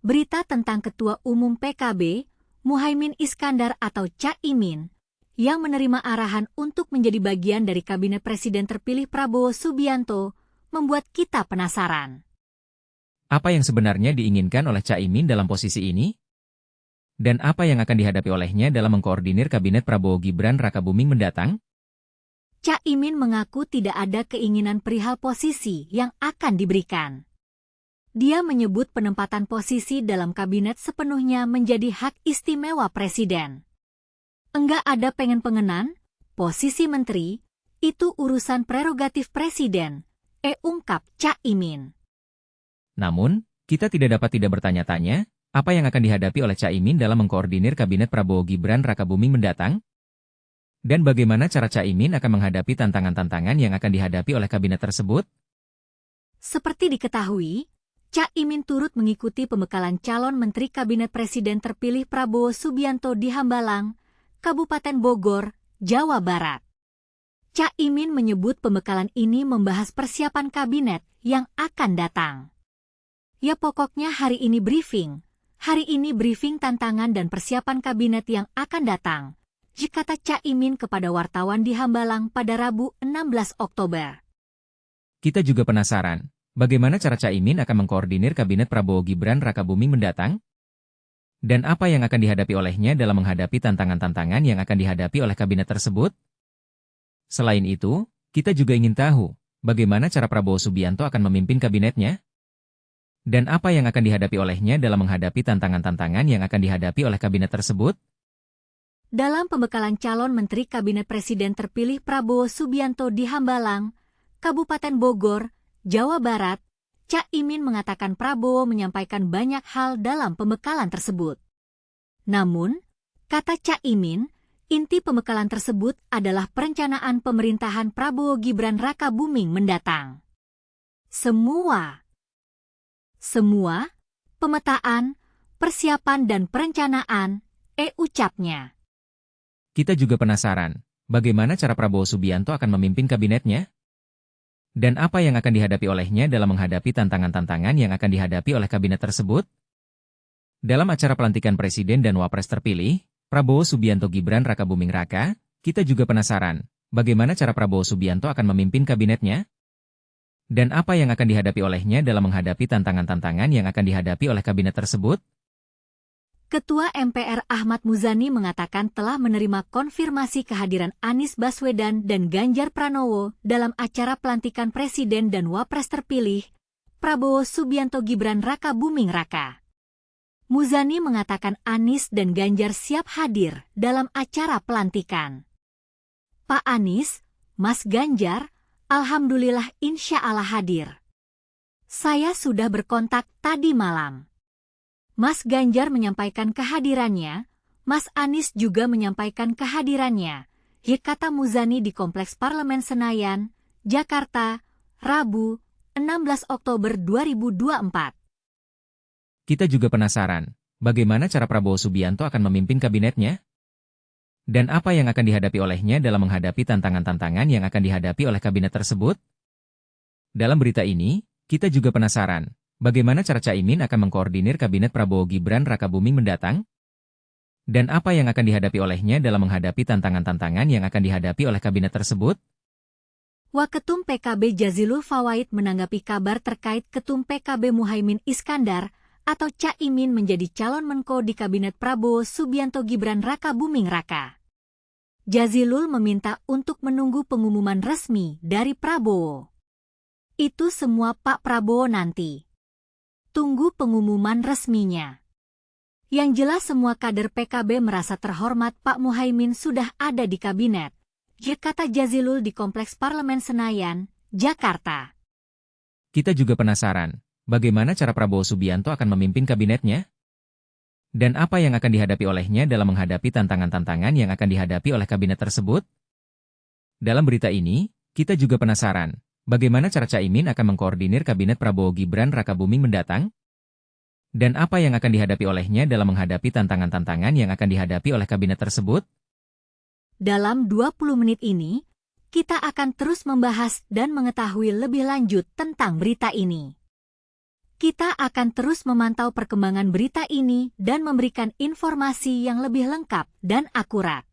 berita tentang Ketua Umum PKB, Muhaimin Iskandar atau Cak Imin, yang menerima arahan untuk menjadi bagian dari kabinet Presiden terpilih Prabowo Subianto, membuat kita penasaran. Apa yang sebenarnya diinginkan oleh Cak Imin dalam posisi ini? Dan apa yang akan dihadapi olehnya dalam mengkoordinir kabinet Prabowo Gibran Rakabuming mendatang? Cak Imin mengaku tidak ada keinginan perihal posisi yang akan diberikan. Dia menyebut penempatan posisi dalam kabinet sepenuhnya menjadi hak istimewa Presiden. Enggak ada pengen-pengenan, posisi menteri, itu urusan prerogatif Presiden, ungkap Cak Imin. Namun, kita tidak bertanya-tanya, apa yang akan dihadapi oleh Cak Imin dalam mengkoordinir kabinet Prabowo Gibran Rakabuming mendatang? Dan bagaimana cara Cak Imin akan menghadapi tantangan-tantangan yang akan dihadapi oleh kabinet tersebut? Seperti diketahui, Cak Imin turut mengikuti pembekalan calon Menteri Kabinet Presiden terpilih Prabowo Subianto di Hambalang, Kabupaten Bogor, Jawa Barat. Cak Imin menyebut pembekalan ini membahas persiapan kabinet yang akan datang. Ya pokoknya hari ini briefing tantangan dan persiapan kabinet yang akan datang, kata Cak Imin kepada wartawan di Hambalang pada Rabu 16 Oktober. Kita juga penasaran, bagaimana cara Cak Imin akan mengkoordinir kabinet Prabowo Gibran Rakabuming mendatang? Dan apa yang akan dihadapi olehnya dalam menghadapi tantangan-tantangan yang akan dihadapi oleh kabinet tersebut? Selain itu, kita juga ingin tahu, bagaimana cara Prabowo Subianto akan memimpin kabinetnya? Dan apa yang akan dihadapi olehnya dalam menghadapi tantangan-tantangan yang akan dihadapi oleh kabinet tersebut? Dalam pembekalan calon Menteri Kabinet Presiden terpilih Prabowo Subianto di Hambalang, Kabupaten Bogor, Jawa Barat, Cak Imin mengatakan Prabowo menyampaikan banyak hal dalam pembekalan tersebut. Namun, kata Cak Imin, inti pembekalan tersebut adalah perencanaan pemerintahan Prabowo Gibran Rakabuming mendatang. Semua, pemetaan, persiapan dan perencanaan, ucapnya. Kita juga penasaran, bagaimana cara Prabowo Subianto akan memimpin kabinetnya? Dan apa yang akan dihadapi olehnya dalam menghadapi tantangan-tantangan yang akan dihadapi oleh kabinet tersebut? Dalam acara pelantikan Presiden dan Wapres terpilih, Prabowo Subianto Gibran Rakabuming Raka, kita juga penasaran, bagaimana cara Prabowo Subianto akan memimpin kabinetnya? Dan apa yang akan dihadapi olehnya dalam menghadapi tantangan-tantangan yang akan dihadapi oleh kabinet tersebut? Ketua MPR Ahmad Muzani mengatakan telah menerima konfirmasi kehadiran Anies Baswedan dan Ganjar Pranowo dalam acara pelantikan Presiden dan Wapres terpilih, Prabowo Subianto Gibran Rakabuming Raka. Muzani mengatakan Anies dan Ganjar siap hadir dalam acara pelantikan. Pak Anies, Mas Ganjar, alhamdulillah insya Allah hadir. Saya sudah berkontak tadi malam. Mas Ganjar menyampaikan kehadirannya, Mas Anies juga menyampaikan kehadirannya, kata Muzani di Kompleks Parlemen Senayan, Jakarta, Rabu, 16 Oktober 2024. Kita juga penasaran, bagaimana cara Prabowo Subianto akan memimpin kabinetnya? Dan apa yang akan dihadapi olehnya dalam menghadapi tantangan-tantangan yang akan dihadapi oleh kabinet tersebut? Dalam berita ini, kita juga penasaran, bagaimana cara Cak Imin akan mengkoordinir kabinet Prabowo Gibran Rakabuming mendatang? Dan apa yang akan dihadapi olehnya dalam menghadapi tantangan-tantangan yang akan dihadapi oleh kabinet tersebut? Waketum PKB Jazilul Fawait menanggapi kabar terkait Ketum PKB Muhaimin Iskandar atau Cak Imin menjadi calon Menko di kabinet Prabowo Subianto Gibran Rakabuming Raka. Jazilul meminta untuk menunggu pengumuman resmi dari Prabowo. Itu semua Pak Prabowo nanti. Tunggu pengumuman resminya. Yang jelas semua kader PKB merasa terhormat Pak Muhaimin sudah ada di kabinet, kata Jazilul di Kompleks Parlemen Senayan, Jakarta. Kita juga penasaran, bagaimana cara Prabowo Subianto akan memimpin kabinetnya? Dan apa yang akan dihadapi olehnya dalam menghadapi tantangan-tantangan yang akan dihadapi oleh kabinet tersebut? Dalam berita ini, kita juga penasaran, bagaimana cara Cak Imin akan mengkoordinir kabinet Prabowo Gibran Rakabuming mendatang? Dan apa yang akan dihadapi olehnya dalam menghadapi tantangan-tantangan yang akan dihadapi oleh kabinet tersebut? Dalam 20 menit ini, kita akan terus membahas dan mengetahui lebih lanjut tentang berita ini. Kita akan terus memantau perkembangan berita ini dan memberikan informasi yang lebih lengkap dan akurat.